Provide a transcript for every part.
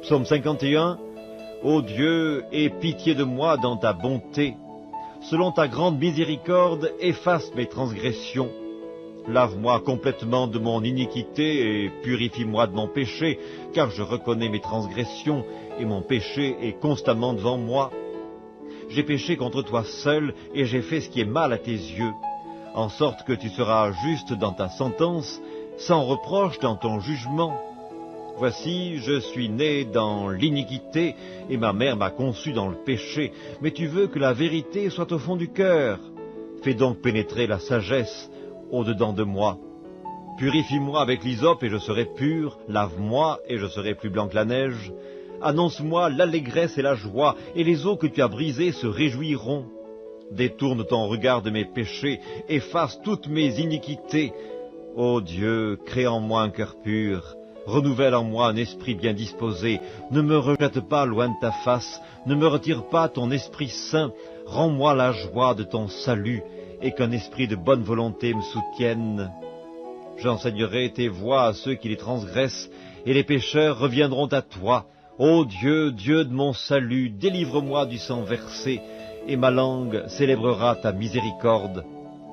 Psaume 51. Ô Dieu, aie pitié de moi dans ta bonté. Selon ta grande miséricorde, efface mes transgressions. Lave-moi complètement de mon iniquité et purifie-moi de mon péché, car je reconnais mes transgressions et mon péché est constamment devant moi. J'ai péché contre toi seul et j'ai fait ce qui est mal à tes yeux, en sorte que tu seras juste dans ta sentence, sans reproche dans ton jugement. Voici, je suis né dans l'iniquité, et ma mère m'a conçu dans le péché, mais tu veux que la vérité soit au fond du cœur. Fais donc pénétrer la sagesse au-dedans de moi. Purifie-moi avec l'hysope et je serai pur, lave-moi et je serai plus blanc que la neige. Annonce-moi l'allégresse et la joie, et les eaux que tu as brisées se réjouiront. Détourne ton regard de mes péchés, efface toutes mes iniquités. Ô Dieu, crée en moi un cœur pur. Renouvelle en moi un esprit bien disposé. Ne me rejette pas loin de ta face. Ne me retire pas ton Esprit Saint. Rends-moi la joie de ton salut, et qu'un esprit de bonne volonté me soutienne. J'enseignerai tes voies à ceux qui les transgressent, et les pécheurs reviendront à toi. Ô Dieu, Dieu de mon salut, délivre-moi du sang versé, et ma langue célébrera ta miséricorde.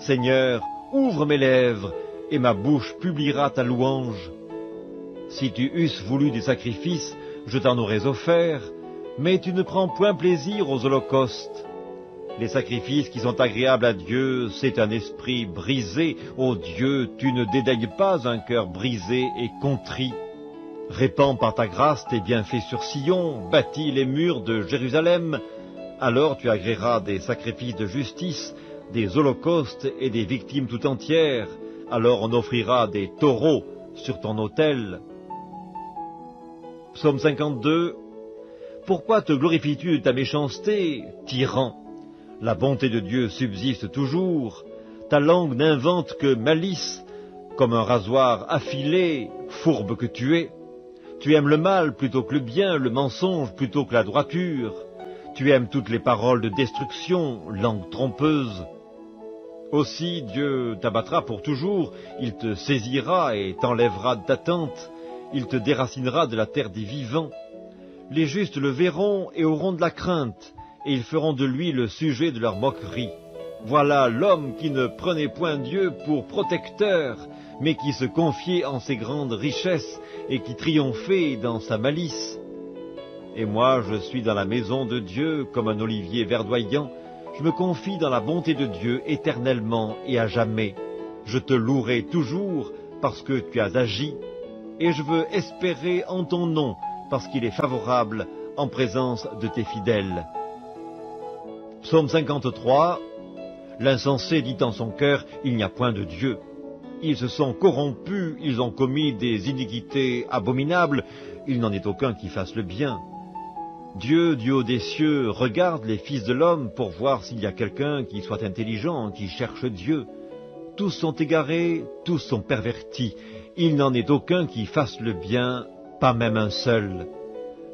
Seigneur, ouvre mes lèvres, et ma bouche publiera ta louange. Si tu eusses voulu des sacrifices, je t'en aurais offert, mais tu ne prends point plaisir aux holocaustes. Les sacrifices qui sont agréables à Dieu, c'est un esprit brisé. Ô Dieu, tu ne dédaignes pas un cœur brisé et contrit. Répands par ta grâce tes bienfaits sur Sion, bâtis les murs de Jérusalem. Alors tu agréeras des sacrifices de justice, des holocaustes et des victimes tout entières. Alors on offrira des taureaux sur ton autel. Psaume 52. Pourquoi te glorifies-tu de ta méchanceté, tyran? La bonté de Dieu subsiste toujours. Ta langue n'invente que malice, comme un rasoir affilé, fourbe que tu es. Tu aimes le mal plutôt que le bien, le mensonge plutôt que la droiture. Tu aimes toutes les paroles de destruction, langue trompeuse. Aussi Dieu t'abattra pour toujours, il te saisira et t'enlèvera de ta tente. Il te déracinera de la terre des vivants. Les justes le verront et auront de la crainte, et ils feront de lui le sujet de leur moquerie. Voilà l'homme qui ne prenait point Dieu pour protecteur, mais qui se confiait en ses grandes richesses, et qui triomphait dans sa malice. Et moi, je suis dans la maison de Dieu comme un olivier verdoyant. Je me confie dans la bonté de Dieu éternellement et à jamais. Je te louerai toujours parce que tu as agi, et je veux espérer en ton nom, parce qu'il est favorable en présence de tes fidèles. Psaume 53. L'insensé dit en son cœur, il n'y a point de Dieu. Ils se sont corrompus, ils ont commis des iniquités abominables, il n'en est aucun qui fasse le bien. Dieu, du haut des cieux, regarde les fils de l'homme pour voir s'il y a quelqu'un qui soit intelligent, qui cherche Dieu. Tous sont égarés, tous sont pervertis. Il n'en est aucun qui fasse le bien, pas même un seul.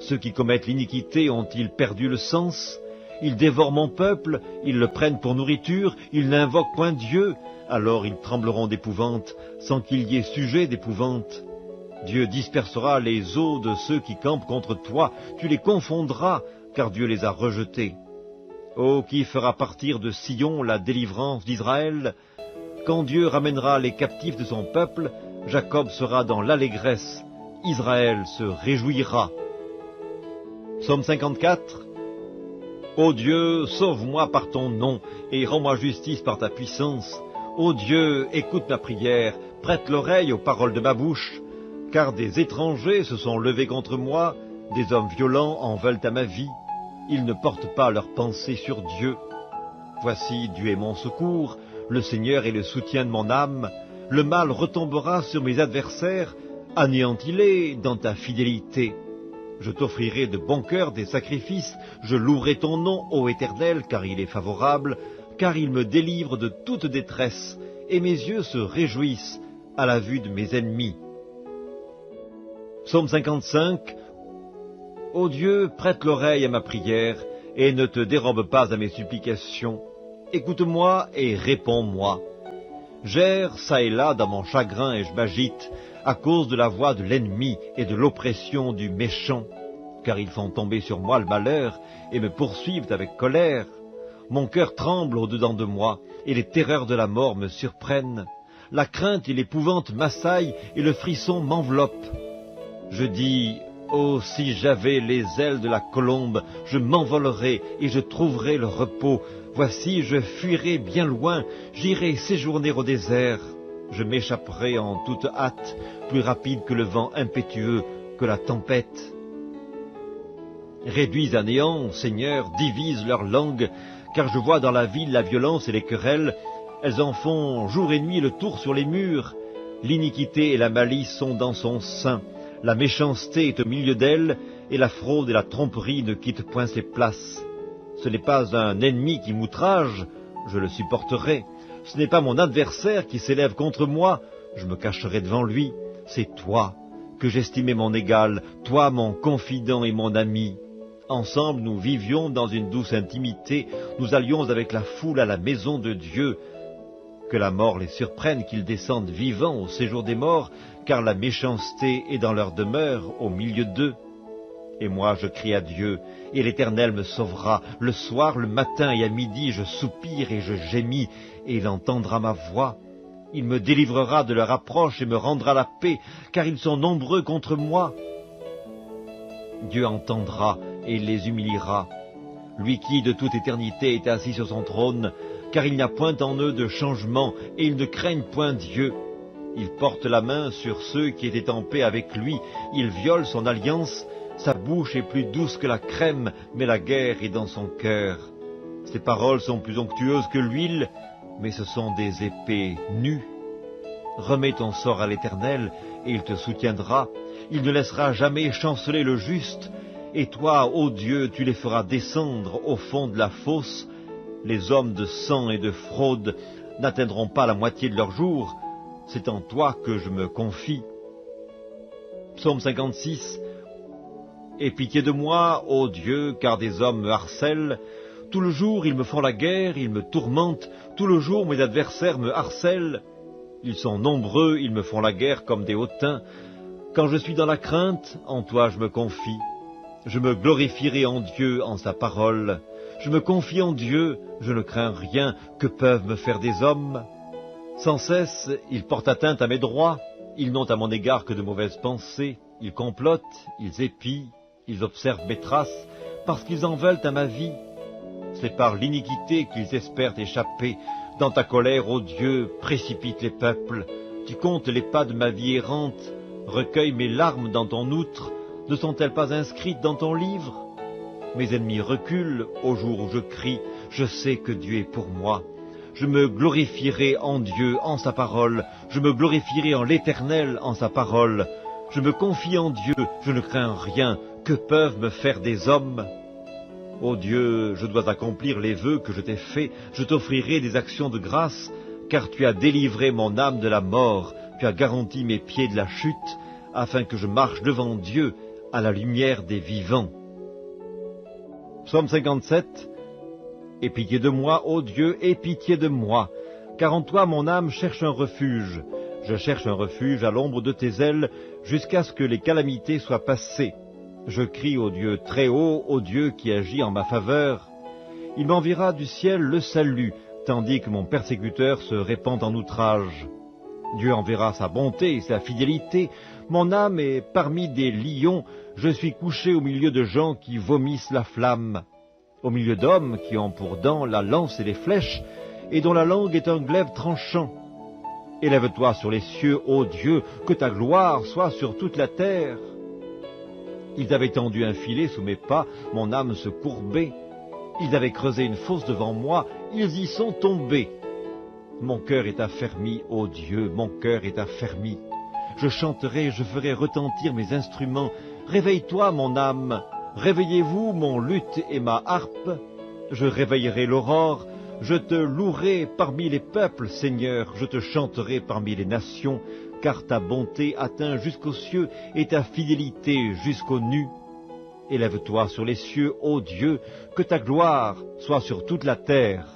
Ceux qui commettent l'iniquité ont-ils perdu le sens? Ils dévorent mon peuple, ils le prennent pour nourriture, ils n'invoquent point Dieu. Alors ils trembleront d'épouvante, sans qu'il y ait sujet d'épouvante. Dieu dispersera les eaux de ceux qui campent contre toi, tu les confondras, car Dieu les a rejetés. Ô qui fera partir de Sion la délivrance d'Israël? Quand Dieu ramènera les captifs de son peuple, Jacob sera dans l'allégresse, Israël se réjouira. Psaume 54. Ô Dieu, sauve-moi par ton nom, et rends-moi justice par ta puissance. Ô Dieu, écoute ma prière, prête l'oreille aux paroles de ma bouche, car des étrangers se sont levés contre moi, des hommes violents en veulent à ma vie. Ils ne portent pas leur pensée sur Dieu. Voici, Dieu est mon secours, le Seigneur est le soutien de mon âme. Le mal retombera sur mes adversaires, anéantis-les dans ta fidélité. Je t'offrirai de bon cœur des sacrifices, je louerai ton nom, ô Éternel, car il est favorable, car il me délivre de toute détresse, et mes yeux se réjouissent à la vue de mes ennemis. Psaume 55. Ô Dieu, prête l'oreille à ma prière, et ne te dérobe pas à mes supplications. Écoute-moi et réponds-moi. J'erre çà et là dans mon chagrin et je m'agite. à cause de la voix de l'ennemi et de l'oppression du méchant, car ils font tomber sur moi le malheur et me poursuivent avec colère. Mon cœur tremble au-dedans de moi, et les terreurs de la mort me surprennent. La crainte et l'épouvante m'assaillent, et le frisson m'enveloppe. Je dis, oh, si j'avais les ailes de la colombe, je m'envolerais et je trouverais le repos. Voici, je fuirai bien loin, j'irai séjourner au désert. Je m'échapperai en toute hâte, plus rapide que le vent impétueux, que la tempête. Réduis à néant, Seigneur, divise leur langue, car je vois dans la ville la violence et les querelles. Elles en font jour et nuit le tour sur les murs. L'iniquité et la malice sont dans son sein. La méchanceté est au milieu d'elle, et la fraude et la tromperie ne quittent point ses places. Ce n'est pas un ennemi qui m'outrage, je le supporterai. Ce n'est pas mon adversaire qui s'élève contre moi, je me cacherai devant lui. C'est toi que j'estimais mon égal, toi mon confident et mon ami. Ensemble nous vivions dans une douce intimité, nous allions avec la foule à la maison de Dieu. Que la mort les surprenne, qu'ils descendent vivants au séjour des morts, car la méchanceté est dans leur demeure, au milieu d'eux. Et moi je crie à Dieu, et l'Éternel me sauvera. Le soir, le matin et à midi, je soupire et je gémis, et il entendra ma voix. Il me délivrera de leur approche et me rendra la paix, car ils sont nombreux contre moi. Dieu entendra et il les humiliera. Lui qui, de toute éternité, est assis sur son trône, car il n'y a point en eux de changement, et ils ne craignent point Dieu. Il porte la main sur ceux qui étaient en paix avec lui, il viole son alliance, sa bouche est plus douce que la crème, mais la guerre est dans son cœur. Ses paroles sont plus onctueuses que l'huile, mais ce sont des épées nues. Remets ton sort à l'Éternel, et il te soutiendra. Il ne laissera jamais chanceler le juste, et toi, ô Dieu, tu les feras descendre au fond de la fosse. Les hommes de sang et de fraude n'atteindront pas la moitié de leur jour. C'est en toi que je me confie. Psaume 56. Aie pitié de moi, ô Dieu, car des hommes me harcèlent. Tout le jour, ils me font la guerre, ils me tourmentent. Tout le jour, mes adversaires me harcèlent. Ils sont nombreux, ils me font la guerre comme des hautains. Quand je suis dans la crainte, en toi je me confie. Je me glorifierai en Dieu, en sa parole. Je me confie en Dieu, je ne crains rien. Que peuvent me faire des hommes? Sans cesse, ils portent atteinte à mes droits. Ils n'ont à mon égard que de mauvaises pensées. Ils complotent, ils épient, ils observent mes traces, parce qu'ils en veulent à ma vie. C'est par l'iniquité qu'ils espèrent échapper. Dans ta colère, ô Dieu, précipite les peuples. Tu comptes les pas de ma vie errante. Recueille mes larmes dans ton outre. Ne sont-elles pas inscrites dans ton livre? Mes ennemis reculent au jour où je crie. Je sais que Dieu est pour moi. Je me glorifierai en Dieu, en sa parole. Je me glorifierai en l'Éternel, en sa parole. Je me confie en Dieu, je ne crains rien. Que peuvent me faire des hommes? Ô Dieu, je dois accomplir les vœux que je t'ai faits. Je t'offrirai des actions de grâce, car tu as délivré mon âme de la mort. Tu as garanti mes pieds de la chute, afin que je marche devant Dieu à la lumière des vivants. Psaume 57. Aie pitié de moi, ô Dieu, aie pitié de moi, car en toi mon âme cherche un refuge. Je cherche un refuge à l'ombre de tes ailes, jusqu'à ce que les calamités soient passées. Je crie au Dieu très haut, au Dieu qui agit en ma faveur. Il m'enverra du ciel le salut, tandis que mon persécuteur se répand en outrage. Dieu enverra sa bonté et sa fidélité. Mon âme est parmi des lions. Je suis couché au milieu de gens qui vomissent la flamme. Au milieu d'hommes qui ont pour dents la lance et les flèches, et dont la langue est un glaive tranchant. Élève-toi sur les cieux, ô Dieu, que ta gloire soit sur toute la terre. Ils avaient tendu un filet sous mes pas, mon âme se courbait. Ils avaient creusé une fosse devant moi, ils y sont tombés. Mon cœur est affermi, ô Dieu, mon cœur est affermi. Je chanterai, je ferai retentir mes instruments. Réveille-toi, mon âme. Réveillez-vous, mon luth et ma harpe. Je réveillerai l'aurore. Je te louerai parmi les peuples, Seigneur. Je te chanterai parmi les nations, car ta bonté atteint jusqu'aux cieux et ta fidélité jusqu'aux nues. Élève-toi sur les cieux, ô Dieu, que ta gloire soit sur toute la terre.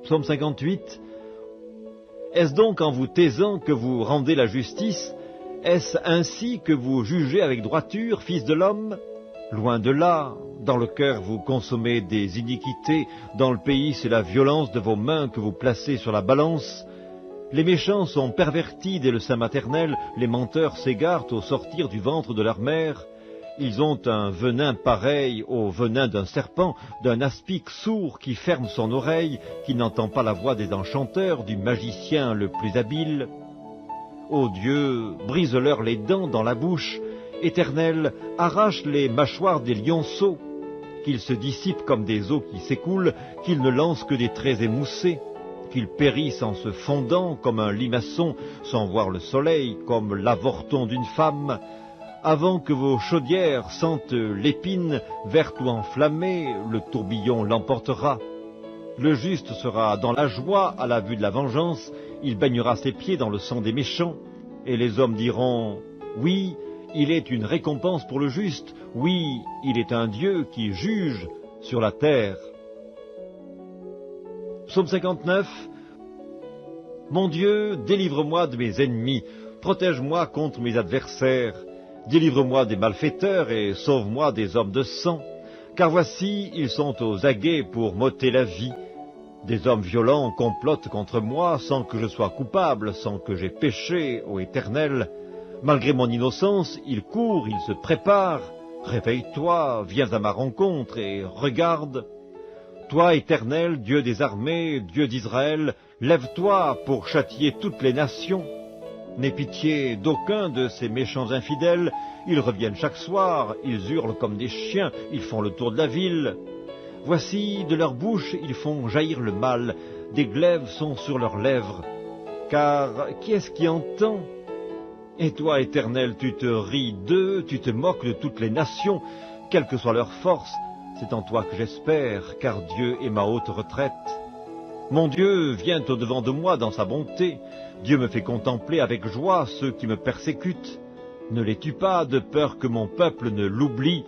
Psaume 58. Est-ce donc en vous taisant que vous rendez la justice? Est-ce ainsi que vous jugez avec droiture, fils de l'homme? Loin de là, dans le cœur vous consommez des iniquités, dans le pays c'est la violence de vos mains que vous placez sur la balance. Les méchants sont pervertis dès le sein maternel, les menteurs s'égarent au sortir du ventre de leur mère. Ils ont un venin pareil au venin d'un serpent, d'un aspic sourd qui ferme son oreille, qui n'entend pas la voix des enchanteurs, du magicien le plus habile. Ô Dieu, brise-leur les dents dans la bouche, Éternel, arrache les mâchoires des lionceaux, qu'ils se dissipent comme des eaux qui s'écoulent, qu'ils ne lancent que des traits émoussés, qu'ils périssent en se fondant comme un limaçon, sans voir le soleil, comme l'avorton d'une femme, avant que vos chaudières sentent l'épine, verte ou enflammée, le tourbillon l'emportera. Le juste sera dans la joie à la vue de la vengeance, il baignera ses pieds dans le sang des méchants, et les hommes diront, « Oui, il est une récompense pour le juste, oui, il est un Dieu qui juge sur la terre. » Psaume 59. Mon Dieu, délivre-moi de mes ennemis, protège-moi contre mes adversaires, délivre-moi des malfaiteurs et sauve-moi des hommes de sang, car voici, ils sont aux aguets pour m'ôter la vie. Des hommes violents complotent contre moi sans que je sois coupable, sans que j'aie péché, ô Éternel. Malgré mon innocence, ils courent, ils se préparent. Réveille-toi, viens à ma rencontre et regarde. Toi, Éternel, Dieu des armées, Dieu d'Israël, lève-toi pour châtier toutes les nations. N'aie pitié d'aucun de ces méchants infidèles, ils reviennent chaque soir, ils hurlent comme des chiens, ils font le tour de la ville. Voici, de leur bouche, ils font jaillir le mal, des glaives sont sur leurs lèvres. Car qui est-ce qui entend? Et toi, Éternel, tu te ris d'eux, tu te moques de toutes les nations, quelle que soit leur force, c'est en toi que j'espère, car Dieu est ma haute retraite. Mon Dieu vient au-devant de moi dans sa bonté, Dieu me fait contempler avec joie ceux qui me persécutent. Ne les tue pas, de peur que mon peuple ne l'oublie,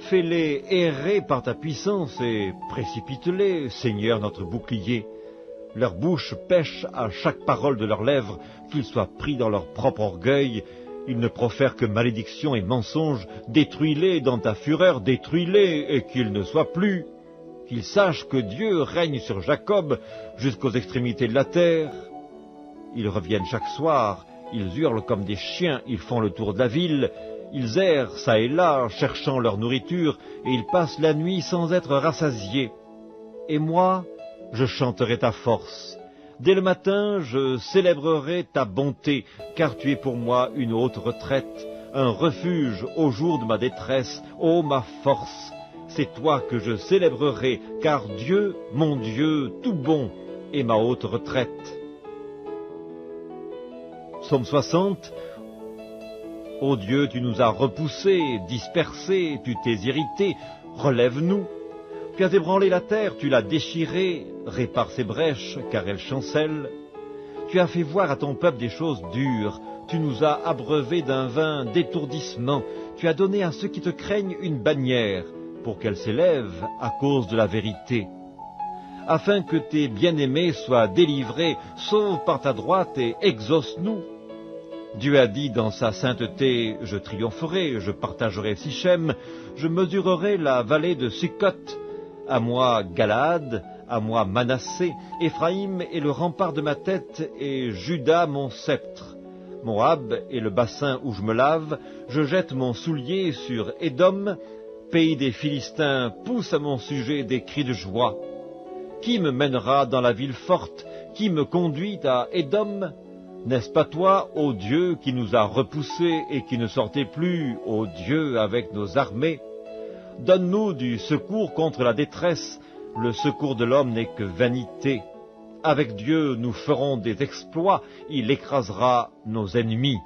fais-les errer par ta puissance et précipite-les, Seigneur notre bouclier. Leur bouche pêche à chaque parole de leurs lèvres, qu'ils soient pris dans leur propre orgueil. Ils ne profèrent que malédiction et mensonge. Détruis-les dans ta fureur, détruis-les, et qu'ils ne soient plus. Qu'ils sachent que Dieu règne sur Jacob jusqu'aux extrémités de la terre. Ils reviennent chaque soir, ils hurlent comme des chiens, ils font le tour de la ville. Ils errent çà et là, cherchant leur nourriture, et ils passent la nuit sans être rassasiés. Et moi, je chanterai ta force. Dès le matin, je célébrerai ta bonté, car tu es pour moi une haute retraite, un refuge au jour de ma détresse, ô ma force. C'est toi que je célébrerai, car Dieu, mon Dieu, tout bon, est ma haute retraite. Psaume 60. Ô Dieu, tu nous as repoussés, dispersés, tu t'es irrité, relève-nous. Tu as ébranlé la terre, tu l'as déchirée, répare ses brèches, car elle chancelle. Tu as fait voir à ton peuple des choses dures, tu nous as abreuvés d'un vin d'étourdissement, tu as donné à ceux qui te craignent une bannière, pour qu'elle s'élève à cause de la vérité. Afin que tes bien-aimés soient délivrés, sauve par ta droite et exauce-nous. Dieu a dit dans sa sainteté, je triompherai, je partagerai Sichem, je mesurerai la vallée de Sukkot. À moi Galaad, à moi Manassé, Éphraïm est le rempart de ma tête, et Juda mon sceptre. Moab est le bassin où je me lave, je jette mon soulier sur Édom, pays des Philistins pousse à mon sujet des cris de joie. Qui me mènera dans la ville forte? Qui me conduit à Édom? N'est-ce pas toi, ô Dieu, qui nous a repoussés et qui ne sortait plus, ô Dieu, avec nos armées? Donne-nous du secours contre la détresse, le secours de l'homme n'est que vanité. Avec Dieu, nous ferons des exploits, il écrasera nos ennemis.